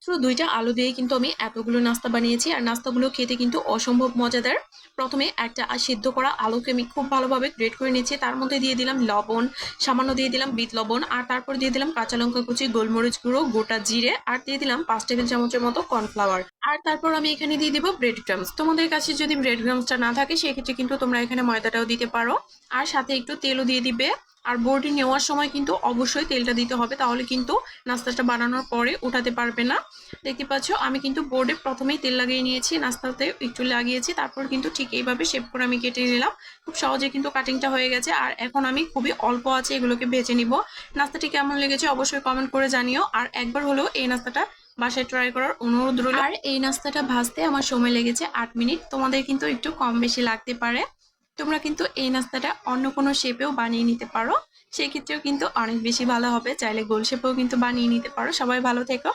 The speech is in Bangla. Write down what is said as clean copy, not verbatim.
মাত্র 2টা আলু দিয়ে কিন্তু আমি এতগুলো নাস্তা বানিয়েছি, আর নাস্তাগুলো খেতে কিন্তু অসম্ভব মজাদার। প্রথমে একটা সিদ্ধ করা আলুকে আমি খুব ভালোভাবে গ্রেট করে নিয়েছি, তার মধ্যে দিয়ে দিলাম লবণ, সামান্য দিয়ে দিলাম বিট লবণ, আর তারপর দিয়ে দিলাম কাঁচা লঙ্কা কুচি, গোলমরিচ গুঁড়ো, গোটা জিরে, আর দিয়ে দিলাম 5 টেবিল চামচের মতো কর্নফ্লাওয়ার। আর তারপর আমি এখানে দিয়ে দিব ব্রেড ক্রামস। তোমাদের কাছে যদি ব্রেড ক্রামসটা না থাকে সেক্ষেত্রে কিন্তু তোমরা এখানে ময়দাটাও দিতে পারো, আর সাথে একটু তেলও দিয়ে দিবে। আর বোর্ডে নেওয়ার সময় কিন্তু অবশ্যই তেলটা দিতে হবে, তাহলে কিন্তু নাস্তাটা বানানোর পরে উঠাতে পারবে না। দেখতে পাচ্ছ আমি কিন্তু বোর্ডে প্রথমেই তেল লাগিয়ে নিয়েছি, নাস্তাতে একটু লাগিয়েছি, তারপর কিন্তু ঠিক এইভাবে শেপ করে আমি কেটে নিলাম। খুব সহজে কিন্তু কাটিংটা হয়ে গেছে। আর এখন আমি খুবই অল্প আছে এগুলোকে ভেজে নিব। নাস্তাটি কেমন লেগেছে অবশ্যই কমেন্ট করে জানিও, আর একবার হলেও এই নাস্তাটা বাসায় ট্রাই করার অনুরোধ রইল। আর এই নাস্তাটা ভাজতে আমার সময় লেগেছে 8 মিনিট, তোমাদের কিন্তু একটু কম বেশি লাগতে পারে। তোমরা কিন্তু এই নাস্তাটা অন্য কোনো শেপেও বানিয়ে নিতে পারো, সেক্ষেত্রেও কিন্তু অনেক বেশি ভালো হবে। চাইলে গোল শেপেও কিন্তু বানিয়ে নিতে পারো। সবাই ভালো থেকো।